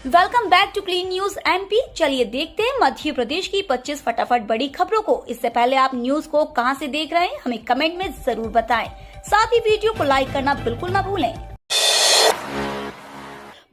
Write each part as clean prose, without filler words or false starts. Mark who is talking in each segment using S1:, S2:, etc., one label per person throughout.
S1: Welcome back to clean news MP. चलिए देखते हैं मध्य प्रदेश की 25 फटाफट बड़ी खबरों को। इससे पहले आप न्यूज को कहां से देख रहे हैं हमें कमेंट में जरूर बताएं। साथ ही वीडियो को लाइक करना बिल्कुल ना भूलें।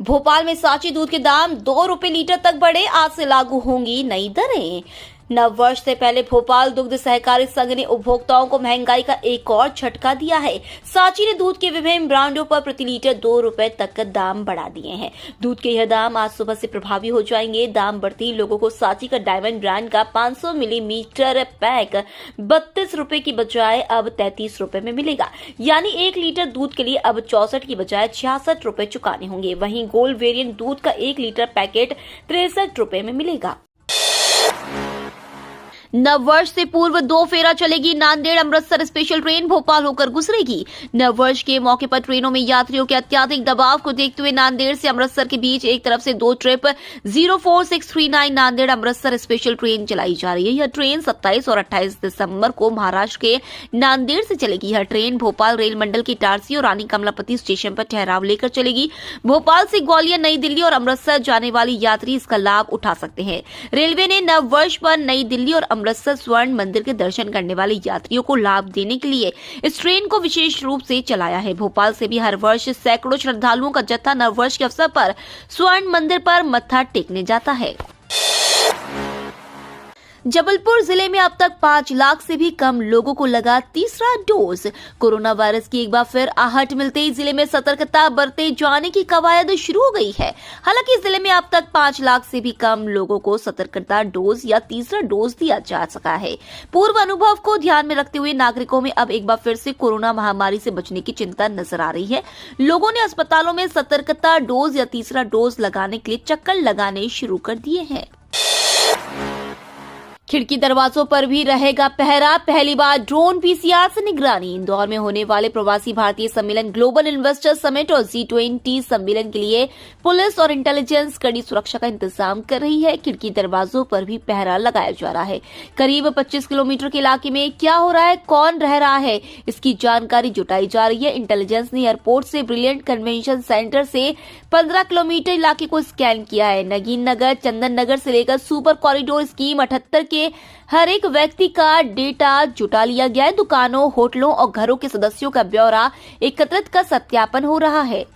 S1: भोपाल में सांची दूध के दाम 2 रुपए लीटर तक बढ़े, आज से लागू होंगी नई दरें। नव वर्ष से पहले भोपाल दुग्ध सहकारी संघ ने उपभोक्ताओं को महंगाई का एक और झटका दिया है। सांची ने दूध के विभिन्न ब्रांडों पर प्रति लीटर 2 रुपए तक का दाम बढ़ा दिए हैं। दूध के यह दाम आज सुबह से प्रभावी हो जाएंगे। दाम बढ़ते ही लोगों को सांची का डायमंड ब्रांड का 500 मिलीलीटर पैक 32 रुपए की बजाय अब 33 रुपए में मिलेगा। यानी 1 लीटर दूध के लिए अब 64 की बजाय 66 रुपए चुकाने होंगे। वहीं गोल्ड वेरिएंट दूध का 1 लीटर पैकेट 63 रुपए में मिलेगा। नव वर्ष से पूर्व 2 फेरा चलेगी नांदेड़ अमृतसर स्पेशल ट्रेन, भोपाल होकर गुजरेगी। नव वर्ष के मौके पर ट्रेनों में यात्रियों के अत्यधिक दबाव को देखते हुए नांदेड़ से अमृतसर के बीच एक तरफ से 2 trip 04639 Nanded Amritsar special train चलाई जा रही है। यह ट्रेन 27 और 28 दिसंबर को महाराष्ट्र के नांदेड़ से चलेगी। यह ट्रेन भोपाल रेल मंडल की इटारसी और रानी कमलापति स्टेशन पर ठहराव लेकर चलेगी। भोपाल से ग्वालियर, नई दिल्ली और अमृतसर जाने वाले यात्री इसका लाभ उठा सकते हैं। रेलवे ने नव वर्ष पर नई दिल्ली और अमृतसर स्वर्ण मंदिर के दर्शन करने वाले यात्रियों को लाभ देने के लिए इस ट्रेन को विशेष रूप से चलाया है। भोपाल से भी हर वर्ष सैकड़ों श्रद्धालुओं का जत्था नव वर्ष के अवसर पर स्वर्ण मंदिर पर मत्था टेकने जाता है। जबलपुर जिले में अब तक 5 लाख से भी कम लोगों को लगा तीसरा डोज। कोरोना वायरस की एक बार फिर आहट मिलते ही जिले में सतर्कता बरते जाने की कवायद शुरू हो गई है। हालांकि जिले में अब तक 5 लाख से भी कम लोगों को सतर्कता डोज या तीसरा डोज दिया जा सका है। पूर्व अनुभव को ध्यान में रखते हुए नागरिकों में अब एक बार फिर से कोरोना महामारी से बचने की चिंता नजर आ रही है। लोगों ने अस्पतालों में सतर्कता डोज या तीसरा डोज लगाने के लिए चक्कर लगाने शुरू कर दिए हैं। खिड़की दरवाजों पर भी रहेगा पहरा, पहली बार ड्रोन पीसीआर से निगरानी। इंदौर में होने वाले प्रवासी भारतीय सम्मेलन ग्लोबल इन्वेस्टर समिट और G20 सम्मेलन के लिए पुलिस और इंटेलिजेंस कड़ी सुरक्षा का इंतजाम कर रही है। खिड़की दरवाजों पर भी पहरा लगाया जा रहा है। करीब 25 किलोमीटर के इलाके में क्या हो रहा है, कौन रह रहा है, इसकी जानकारी जुटाई जा रही है। इंटेलिजेंस ने एयरपोर्ट से ब्रिलियंट कन्वेंशन सेंटर से 15 किलोमीटर इलाके को स्कैन किया है। नगीन नगर, चंदन नगर से लेकर सुपर कॉरिडोर स्कीम 78 के हर एक व्यक्ति का डेटा जुटा लिया गया है। दुकानों, होटलों और घरों के सदस्यों का ब्यौरा एकत्रित कर सत्यापन हो रहा है।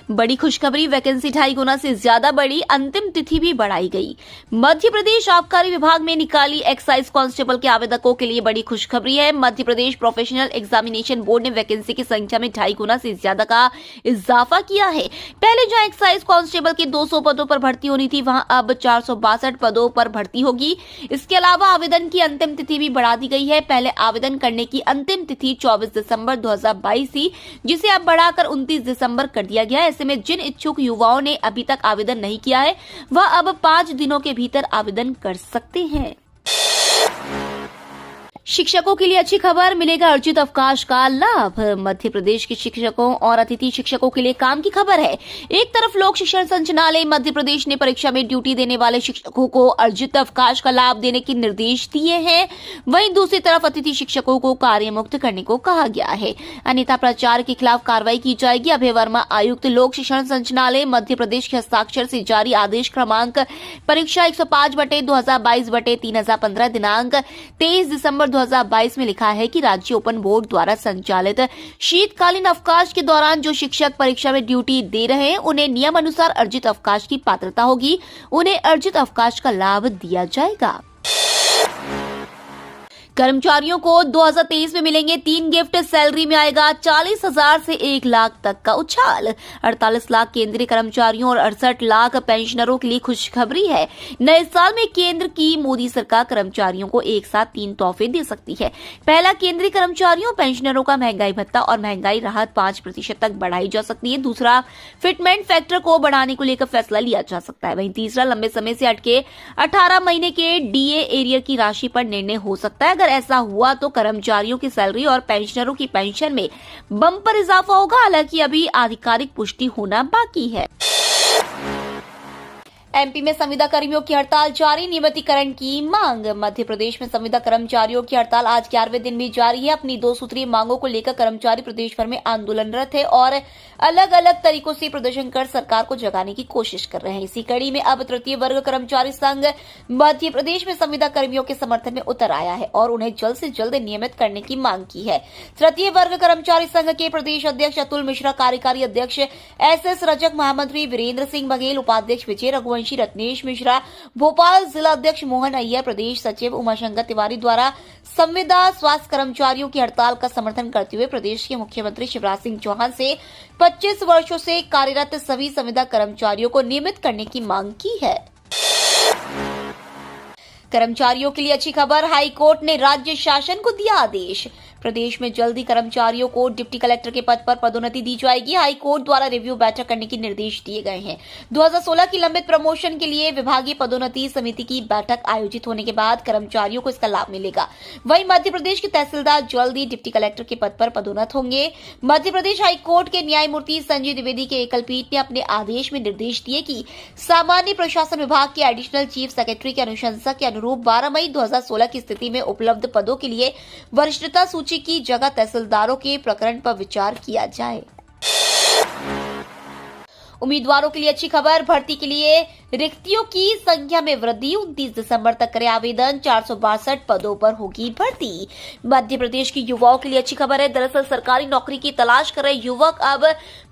S1: बड़ी खुशखबरी, वैकेंसी 2.5 गुना से ज्यादा बढ़ी, अंतिम तिथि भी बढ़ाई गई। मध्य प्रदेश आबकारी विभाग में निकाली एक्साइज कांस्टेबल के आवेदकों के लिए बड़ी खुशखबरी है। Madhya Pradesh professional examination board ने वैकेंसी की संख्या में 2.5 गुना से ज्यादा का इजाफा किया है। पहले जहां एक्साइज कांस्टेबल के 200 पदों पर भर्ती होनी थी, वहां अब 462 पदों पर भर्ती होगी। इसके अलावा आवेदन की अंतिम तिथि भी बढ़ा दी गई है। पहले आवेदन करने की अंतिम तिथि 24 दिसंबर 2022 थी, जिसे अब बढ़ाकर 29 दिसंबर कर दिया गया है। में जिन इच्छुक युवाओं ने अभी तक आवेदन नहीं किया है, वह अब 5 दिनों के भीतर आवेदन कर सकते हैं। शिक्षकों के लिए अच्छी खबर, मिलेगा अर्जित अवकाश का लाभ। मध्य प्रदेश के शिक्षकों और अतिथि शिक्षकों के लिए काम की खबर है। एक तरफ लोक शिक्षण संचालनालय मध्य प्रदेश ने परीक्षा में ड्यूटी देने वाले शिक्षकों को अर्जित अवकाश का लाभ देने के निर्देश दिए हैं, वहीं दूसरी तरफ अतिथि शिक्षकों को कार्य मुक्त करने को कहा गया है। अन्यथा प्राचार्य के खिलाफ कार्रवाई की जाएगी। अभय वर्मा, आयुक्त लोक शिक्षण संचालनालय मध्य प्रदेश के हस्ताक्षर से जारी आदेश क्रमांक परीक्षा 105/2022/3015 दिनांक 23 दिसंबर 2022 में लिखा है कि राज्य ओपन बोर्ड द्वारा संचालित शीतकालीन अवकाश के दौरान जो शिक्षक परीक्षा में ड्यूटी दे रहे हैं, उन्हें नियम अनुसार अर्जित अवकाश की पात्रता होगी। उन्हें अर्जित अवकाश का लाभ दिया जाएगा। कर्मचारियों को 2023 में मिलेंगे 3 गिफ्ट। सैलरी में आएगा 40,000 से 1 लाख तक का उछाल। 48 लाख केंद्रीय कर्मचारियों और 68 लाख पेंशनरों के लिए खुशखबरी है। नए साल में केंद्र की मोदी सरकार कर्मचारियों को एक साथ 3 तोहफे दे सकती है। पहला, केंद्रीय कर्मचारियों पेंशनरों का महंगाई भत्ता और महंगाई राहत 5% तक बढ़ाई जा सकती है। दूसरा, फिटमेंट फैक्टर को बढ़ाने को लेकर फैसला लिया जा सकता है। वहीं तीसरा, लंबे समय से अटके 18 महीने के डीए एरियर की राशि पर निर्णय हो सकता है। अगर ऐसा हुआ तो कर्मचारियों की सैलरी और पेंशनरों की पेंशन में बम्पर इजाफा होगा। हालांकि अभी आधिकारिक पुष्टि होना बाकी है। एमपी में संविदा कर्मियों की हड़ताल जारी, नियमितीकरण की मांग। मध्य प्रदेश में संविदा कर्मचारियों की हड़ताल आज 11वें दिन भी जारी है। अपनी 2 सूत्रीय मांगों को लेकर कर्मचारी प्रदेश भर में आंदोलनरत है और अलग अलग तरीकों से प्रदर्शन कर सरकार को जगाने की कोशिश कर रहे हैं। इसी कड़ी में अब तृतीय वर्ग कर्मचारी संघ मध्य प्रदेश में संविदा कर्मियों के समर्थन में उतर आया है और उन्हें जल्द से जल्द नियमित करने की मांग की है। तृतीय वर्ग कर्मचारी संघ के प्रदेश अध्यक्ष अतुल मिश्रा, कार्यकारी अध्यक्ष एसएस रजक, महामंत्री वीरेंद्र सिंह बघेल, उपाध्यक्ष विजय रघुवंशी, रत्नेश मिश्रा, भोपाल जिला अध्यक्ष मोहन अय्यर, प्रदेश सचिव उमाशंकर तिवारी द्वारा संविदा स्वास्थ्य कर्मचारियों की हड़ताल का समर्थन करते हुए प्रदेश के मुख्यमंत्री शिवराज सिंह चौहान से 25 वर्षों से कार्यरत सभी संविदा कर्मचारियों को नियमित करने की मांग की है। कर्मचारियों के लिए अच्छी खबर, हाई कोर्ट ने राज्य शासन को दिया आदेश। प्रदेश में जल्द ही कर्मचारियों को डिप्टी कलेक्टर के पद पर पदोन्नति दी जाएगी। हाई कोर्ट द्वारा रिव्यू बैठक करने के निर्देश दिए गए हैं। 2016 की लंबित प्रमोशन के लिए विभागीय पदोन्नति समिति की बैठक आयोजित होने के बाद कर्मचारियों को इसका लाभ मिलेगा। वहीं मध्य प्रदेश के तहसीलदार जल्द ही डिप्टी कलेक्टर के पद पर पदोन्नत होंगे। मध्य प्रदेश हाई कोर्ट के न्यायमूर्ति संजय द्विवेदी के एकल पीठ ने अपने आदेश में निर्देश दिए कि सामान्य प्रशासन विभाग के एडिशनल चीफ सेक्रेटरी की अनुशंसा के अनुरूप 12 मई 2016 की स्थिति में उपलब्ध पदों के लिए वरिष्ठता सूची की जगह तहसीलदारों के प्रकरण पर विचार किया जाए। उम्मीदवारों के लिए अच्छी खबर, भर्ती के लिए रिक्तियों की संख्या में वृद्धि। 29 दिसंबर तक करें आवेदन, 462 पदों पर होगी भर्ती। मध्य प्रदेश की युवाओं के लिए अच्छी खबर है। दरअसल सरकारी नौकरी की तलाश कर रहे युवक अब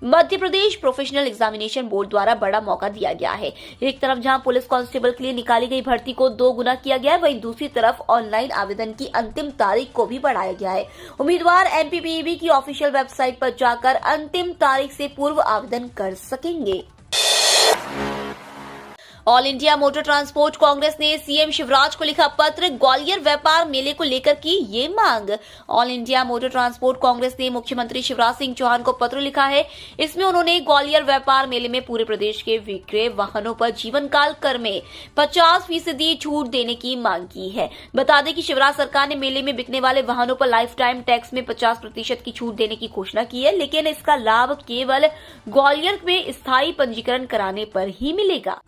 S1: Madhya Pradesh professional examination board द्वारा बड़ा मौका दिया गया है। एक तरफ जहां पुलिस कांस्टेबल के लिए निकाली गई भर्ती को 2 गुना किया गया है, वहीं दूसरी तरफ ऑनलाइन आवेदन की अंतिम तारीख को भी बढ़ाया गया है। उम्मीदवार एमपीपीबी की ऑफिशियल वेबसाइट पर जाकर अंतिम तारीख से पूर्व आवेदन कर सकेंगे। All India motor transport Congress ने सीएम शिवराज को लिखा पत्र, ग्वालियर व्यापार मेले को लेकर की ये मांग। All India motor transport Congress ने मुख्यमंत्री शिवराज सिंह चौहान को पत्र लिखा है। इसमें उन्होंने ग्वालियर व्यापार मेले में पूरे प्रदेश के विक्रय वाहनों पर जीवनकाल कर में 50% छूट देने की मांग की है। बता दें कि शिवराज सरकार ने मेले में बिकने वाले वाहनों पर लाइफ टाइम टैक्स में 50% की छूट देने की घोषणा की है, लेकिन इसका लाभ केवल ग्वालियर में स्थायी पंजीकरण कराने पर ही मिलेगा।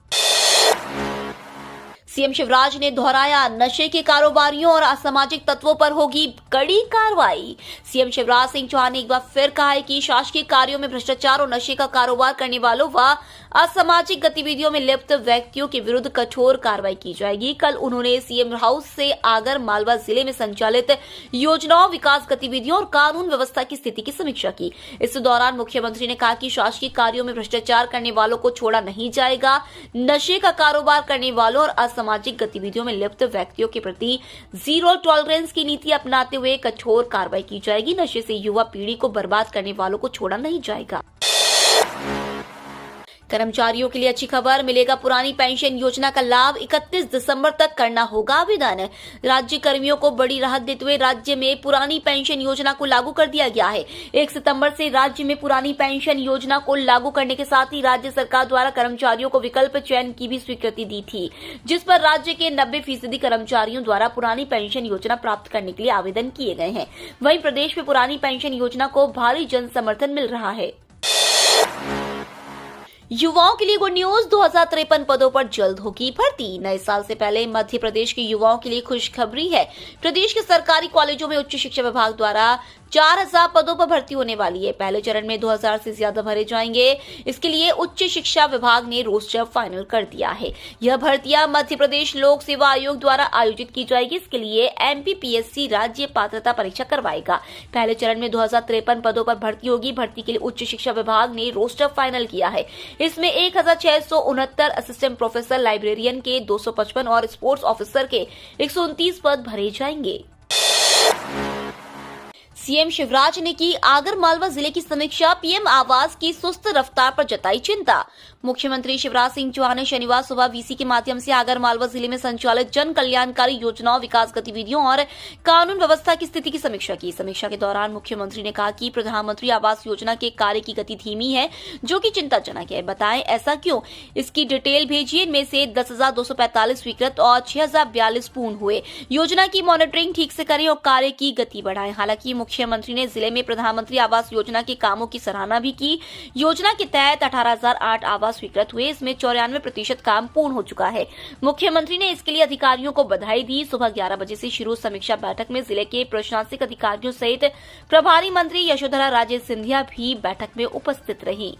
S1: सीएम शिवराज ने दोहराया, नशे के कारोबारियों और असामाजिक तत्वों पर होगी कड़ी कार्रवाई। सीएम शिवराज सिंह चौहान ने एक बार फिर कहा है कि शासकीय कार्यों में भ्रष्टाचार और नशे का कारोबार करने वालों व असामाजिक गतिविधियों में लिप्त व्यक्तियों के विरुद्ध कठोर कार्रवाई की जाएगी। कल उन्होंने सीएम हाउस से आगर मालवा जिले में संचालित योजनाओं, विकास गतिविधियों और कानून व्यवस्था की स्थिति की समीक्षा की। इस दौरान मुख्यमंत्री ने कहा कि शासकीय कार्यों में भ्रष्टाचार करने वालों को छोड़ा नहीं जाएगा। नशे का कारोबार करने वालों और सामाजिक गतिविधियों में लिप्त व्यक्तियों के प्रति जीरो टॉलरेंस की नीति अपनाते हुए कठोर कार्रवाई की जाएगी। नशे से युवा पीढ़ी को बर्बाद करने वालों को छोड़ा नहीं जाएगा। कर्मचारियों के लिए अच्छी खबर, मिलेगा पुरानी पेंशन योजना का लाभ। 31 दिसंबर तक करना होगा आवेदन। राज्य कर्मियों को बड़ी राहत देते हुए राज्य में पुरानी पेंशन योजना को लागू कर दिया गया है। 1 सितंबर से राज्य में पुरानी पेंशन योजना को लागू करने के साथ ही राज्य सरकार द्वारा कर्मचारियों को विकल्प चयन की भी स्वीकृति दी थी, जिस पर राज्य के 90% कर्मचारियों द्वारा पुरानी पेंशन योजना प्राप्त करने के लिए आवेदन किए गए हैं। वहीं प्रदेश में पुरानी पेंशन योजना को भारी जन समर्थन मिल रहा है। युवाओं के लिए गुड न्यूज, 2053 पदों पर जल्द होगी भर्ती। नए साल से पहले मध्य प्रदेश के युवाओं के लिए खुशखबरी है। प्रदेश के सरकारी कॉलेजों में उच्च शिक्षा विभाग द्वारा 4000 पदों पर भर्ती होने वाली है। पहले चरण में 2000 से ज्यादा भरे जाएंगे। इसके लिए उच्च शिक्षा विभाग ने रोस्टर फाइनल कर दिया है। यह भर्तियां मध्य प्रदेश लोक सेवा आयोग द्वारा आयोजित की जाएगी। इसके लिए एमपीपीएससी राज्य पात्रता परीक्षा करवाएगा। पहले चरण में 2053 पदों पर भर्ती होगी। भर्ती के लिए उच्च शिक्षा विभाग ने रोस्टर फाइनल किया है। इसमें 1669 असिस्टेंट प्रोफेसर लाइब्रेरियन के 255 और स्पोर्ट्स ऑफिसर के 129 पद भरे जाएंगे। सीएम शिवराज ने की आगर मालवा जिले की समीक्षा, पीएम आवास की सुस्त रफ्तार पर जताई चिंता। मुख्यमंत्री शिवराज सिंह चौहान ने शनिवार सुबह वीसी के माध्यम से आगर मालवा जिले में संचालित जन कल्याणकारी योजनाओं, विकास गतिविधियों और कानून व्यवस्था की स्थिति की समीक्षा की। समीक्षा के दौरान मुख्यमंत्री ने कहा कि प्रधानमंत्री आवास योजना के कार्य की गति धीमी है, जो कि चिंताजनक है। बताएं ऐसा क्यों, इसकी डिटेल भेजिए। इनमें से 10,245 स्वीकृत और 6,042 पूर्ण हुए। योजना की मॉनिटरिंग ठीक से करें और कार्य की गति बढ़ाएं। हालांकि मुख्यमंत्री ने जिले में प्रधानमंत्री आवास योजना के कामों की सराहना भी की। योजना के तहत 18,008 आवास स्वीकृत हुए, इसमें 94% काम पूर्ण हो चुका है। मुख्यमंत्री ने इसके लिए अधिकारियों को बधाई दी। सुबह 11 बजे से शुरू समीक्षा बैठक में जिले के प्रशासनिक अधिकारियों सहित प्रभारी मंत्री यशोधरा राजे सिंधिया भी बैठक में उपस्थित रही।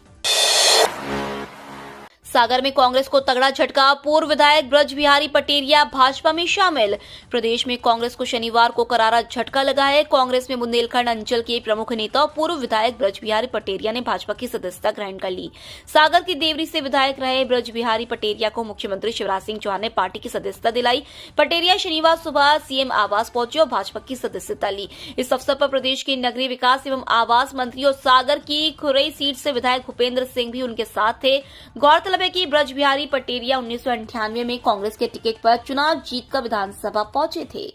S1: सागर में कांग्रेस को तगड़ा झटका, पूर्व विधायक ब्रज बिहारी पटेरिया भाजपा में शामिल। प्रदेश में कांग्रेस को शनिवार को करारा झटका लगा है। कांग्रेस में बुंदेलखंड अंचल के प्रमुख नेता और पूर्व विधायक ब्रज बिहारी पटेरिया ने भाजपा की सदस्यता ग्रहण कर ली। सागर की देवरी से विधायक रहे ब्रज बिहारी पटेरिया को मुख्यमंत्री शिवराज सिंह चौहान ने पार्टी की सदस्यता दिलाई। पटेरिया शनिवार सुबह सीएम आवास पहुंचे और भाजपा की सदस्यता ली। इस अवसर पर प्रदेश के नगरीय विकास एवं आवास मंत्री और सागर की खुरई सीट से विधायक भूपेंद्र सिंह भी उनके साथ थे। गौरतलब है कि ब्रज बिहारी पटेरिया 1998 में कांग्रेस के टिकट पर चुनाव जीतकर विधानसभा पहुंचे थे।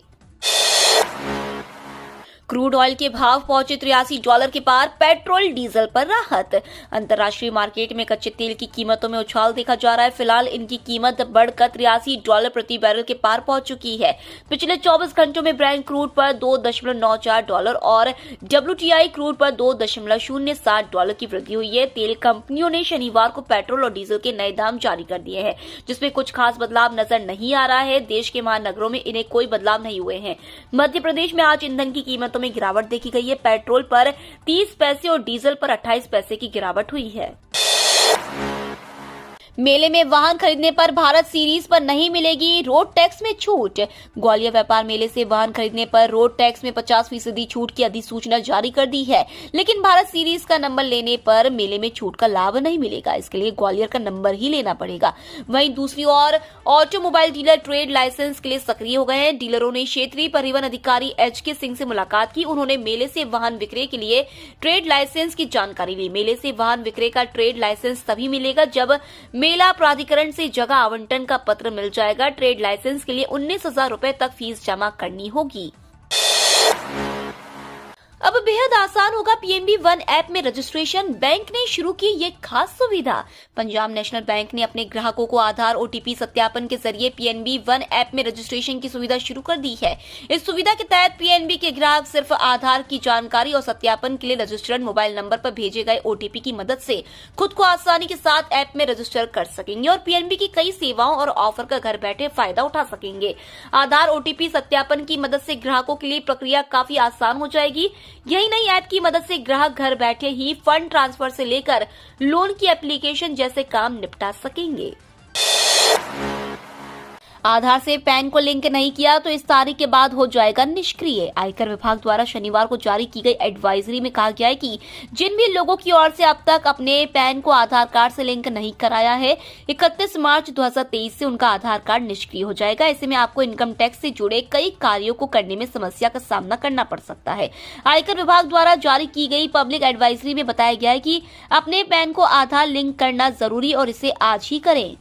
S1: क्रूड ऑयल के भाव पहुंचे $83 के पार, पेट्रोल डीजल पर राहत। अंतर्राष्ट्रीय मार्केट में कच्चे तेल की कीमतों में उछाल देखा जा रहा है। फिलहाल इनकी कीमत बढ़कर $83 प्रति बैरल के पार पहुंच चुकी है। पिछले 24 घंटों में ब्रेंट क्रूड पर $2.94 और WTI क्रूड पर $2.07 की वृद्धि हुई है। तेल कंपनियों ने शनिवार को पेट्रोल और डीजल के नए दाम जारी कर दिए हैं, जिसमें कुछ खास बदलाव नजर नहीं आ रहा है। देश के महानगरों में इन्हें कोई बदलाव नहीं हुए हैं। मध्य प्रदेश में आज ईंधन की कीमतों में गिरावट देखी गई है। पेट्रोल पर 30 पैसे और डीजल पर 28 पैसे की गिरावट हुई है। मेले में वाहन खरीदने पर भारत सीरीज पर नहीं मिलेगी रोड टैक्स में छूट। ग्वालियर व्यापार मेले से वाहन खरीदने पर रोड टैक्स में 50% छूट की अधिसूचना जारी कर दी है, लेकिन भारत सीरीज का नंबर लेने पर मेले में छूट का लाभ नहीं मिलेगा। इसके लिए ग्वालियर का नंबर ही लेना पड़ेगा। वहीं दूसरी ओर ऑटोमोबाइल डीलर ट्रेड लाइसेंस के लिए सक्रिय हो गए हैं। डीलरों ने क्षेत्रीय परिवहन अधिकारी HK सिंह से मुलाकात की। उन्होंने मेले से वाहन विक्रय के लिए ट्रेड लाइसेंस की जानकारी ली। मेले से वाहन विक्रय का ट्रेड लाइसेंस तभी मिलेगा जब मेला प्राधिकरण से जगह आवंटन का पत्र मिल जाएगा। ट्रेड लाइसेंस के लिए 19,000 रुपए तक फीस जमा करनी होगी। अब बेहद आसान होगा PNB वन ऐप में रजिस्ट्रेशन। बैंक ने शुरू की ये खास सुविधा। पंजाब नेशनल बैंक ने अपने ग्राहकों को आधार OTP सत्यापन के जरिए PNB वन ऐप में रजिस्ट्रेशन की सुविधा शुरू कर दी है। इस सुविधा के तहत PNB के ग्राहक सिर्फ आधार की जानकारी और सत्यापन के लिए रजिस्टर्ड मोबाइल नंबर पर भेजे गए OTP की मदद से खुद को आसानी के साथ ऐप में रजिस्टर कर सकेंगे और PNB की कई सेवाओं और ऑफर का घर बैठे फायदा उठा सकेंगे। आधार OTP सत्यापन की मदद से ग्राहकों के लिए प्रक्रिया काफी आसान हो जाएगी। यही नहीं, ऐप की मदद से ग्राहक घर बैठे ही फंड ट्रांसफर से लेकर लोन की एप्लीकेशन जैसे काम निपटा सकेंगे। आधार से पैन को लिंक नहीं किया तो इस तारीख के बाद हो जाएगा निष्क्रिय। आयकर विभाग द्वारा शनिवार को जारी की गई एडवाइजरी में कहा गया है कि जिन भी लोगों की ओर से अब तक अपने पैन को आधार कार्ड से लिंक नहीं कराया है, 31 मार्च 2023 से उनका आधार कार्ड निष्क्रिय हो जाएगा। ऐसे में आपको इनकम टैक्स से जुड़े कई कार्यों को करने में समस्या का सामना करना पड़ सकता है। आयकर विभाग द्वारा जारी की गई पब्लिक एडवाइजरी में बताया गया है कि अपने पैन को आधार लिंक करना जरूरी और इसे आज ही करें।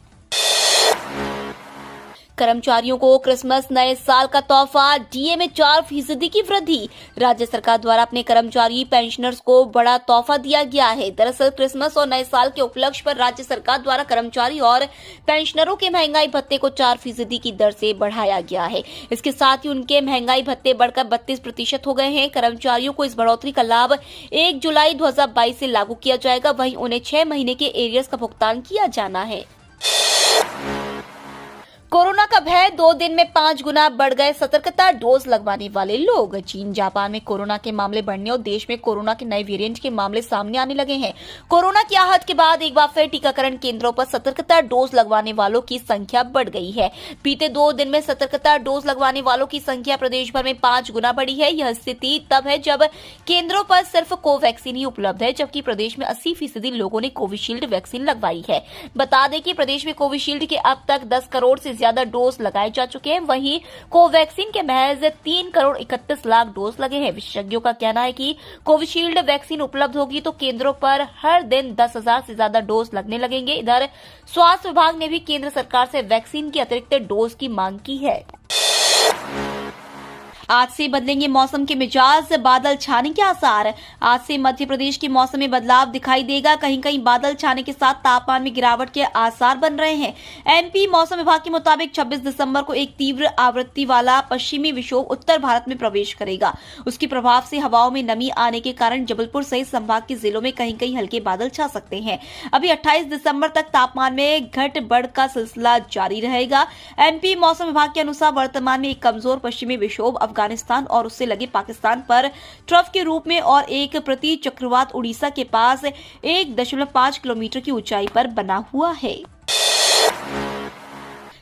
S1: कर्मचारियों को क्रिसमस नए साल का तोहफा, DA में 4% की वृद्धि। राज्य सरकार द्वारा अपने कर्मचारी पेंशनर्स को बड़ा तोहफा दिया गया है। दरअसल क्रिसमस और नए साल के उपलक्ष्य पर राज्य सरकार द्वारा कर्मचारी और पेंशनरों के महंगाई भत्ते को 4% की दर से बढ़ाया गया है। इसके साथ ही उनके महंगाई भत्ते बढ़कर 32% हो गए हैं। कर्मचारियों को इस बढ़ोतरी का लाभ 1 जुलाई 2022 से लागू किया जाएगा। वहीं उन्हें 6 महीने के एरियर्स का भुगतान किया जाना है। कोरोना का भय, 2 दिन में 5 गुना बढ़ गए सतर्कता डोज लगवाने वाले लोग। चीन जापान में कोरोना के मामले बढ़ने और देश में कोरोना के नए वेरिएंट के मामले सामने आने लगे हैं। कोरोना की आहट के बाद एक बार फिर टीकाकरण केंद्रों पर सतर्कता डोज लगवाने वालों की संख्या बढ़ गई है। बीते 2 दिन में सतर्कता डोज लगवाने वालों की संख्या प्रदेश भर में 5 गुना बढ़ी है। यह स्थिति तब है जब केंद्रों पर सिर्फ कोवैक्सीन ही उपलब्ध है, जबकि प्रदेश में 80% लोगों ने कोविशील्ड वैक्सीन लगवाई है। बता दें कि प्रदेश में कोविशील्ड के अब तक 10 करोड़ से ज्यादा डोज लगाए जा चुके हैं। वहीं कोवैक्सीन के महज 3 करोड़ 31 लाख डोज लगे हैं। विशेषज्ञों का कहना है कि कोविशील्ड वैक्सीन उपलब्ध होगी तो केंद्रों पर हर दिन 10,000 से ज्यादा डोज लगने लगेंगे। इधर स्वास्थ्य विभाग ने भी केंद्र सरकार से वैक्सीन की अतिरिक्त डोज की मांग की है। आज से बदलेंगे मौसम के मिजाज, बादल छाने के आसार। आज से मध्य प्रदेश के मौसम में बदलाव दिखाई देगा। कहीं कहीं बादल छाने के साथ तापमान में गिरावट के आसार बन रहे हैं। एमपी मौसम विभाग के मुताबिक 26 दिसंबर को एक तीव्र आवृत्ति वाला पश्चिमी विक्षोभ उत्तर भारत में प्रवेश करेगा। उसके प्रभाव से हवाओं में नमी आने के कारण जबलपुर सहित संभाग के जिलों में कहीं कहीं हल्के बादल छा सकते हैं। अभी 28 दिसंबर तक तापमान में घट बढ़ का सिलसिला जारी रहेगा। एमपी मौसम विभाग के अनुसार वर्तमान में एक कमजोर पश्चिमी विक्षोभ अफगानिस्तान और उससे लगे पाकिस्तान पर ट्रफ के रूप में और एक प्रति चक्रवात उड़ीसा के पास 1.5 किलोमीटर की ऊंचाई पर बना हुआ है।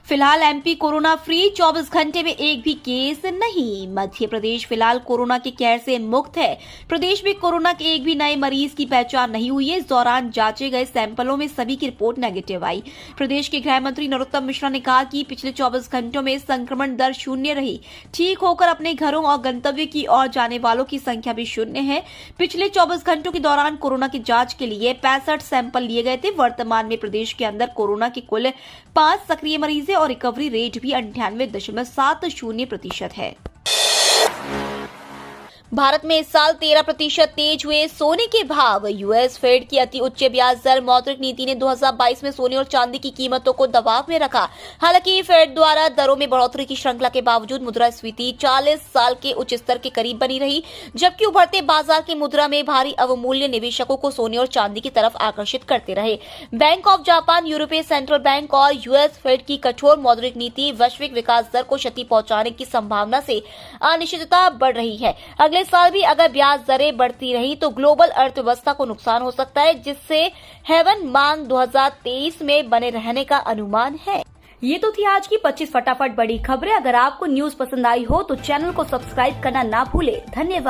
S1: फिलहाल एमपी कोरोना फ्री, 24 घंटे में एक भी केस नहीं। मध्य प्रदेश फिलहाल कोरोना के कहर से मुक्त है। प्रदेश में कोरोना के एक भी नए मरीज की पहचान नहीं हुई है। इस दौरान जांचे गए सैंपलों में सभी की रिपोर्ट नेगेटिव आई। प्रदेश के गृह मंत्री नरोत्तम मिश्रा ने कहा कि पिछले 24 घंटों में संक्रमण दर शून्य रही। ठीक होकर अपने घरों और गंतव्य की ओर जाने वालों की संख्या भी शून्य है। पिछले 24 घंटों के दौरान कोरोना की जांच के लिए 65 सैंपल लिए गए थे। वर्तमान में प्रदेश के अंदर कोरोना के कुल 5 सक्रिय मरीज है और रिकवरी रेट भी 98.70% है। भारत में इस साल 13% तेज हुए सोने के भाव। यूएस फेड की अति उच्च ब्याज दर मौद्रिक नीति ने 2022 में सोने और चांदी की कीमतों को दबाव में रखा। हालांकि फेड द्वारा दरों में बढ़ोतरी की श्रृंखला के बावजूद मुद्रास्फीति 40 साल के उच्च स्तर के करीब बनी रही, जबकि उभरते बाजार की मुद्रा में भारी अवमूल्य निवेशकों को सोने और चांदी की तरफ आकर्षित करते रहे। बैंक ऑफ जापान, यूरोपीय सेंट्रल बैंक और यूएस फेड की कठोर मौद्रिक नीति वैश्विक विकास दर को क्षति पहुंचाने की संभावना से अनिश्चितता बढ़ रही है। अगले साल भी अगर ब्याज दरें बढ़ती रही तो ग्लोबल अर्थव्यवस्था को नुकसान हो सकता है, जिससे हेवन मांग 2023 में बने रहने का अनुमान है। ये तो थी आज की 25 फटाफट बड़ी खबरें। अगर आपको न्यूज पसंद आई हो तो चैनल को सब्सक्राइब करना ना भूले। धन्यवाद।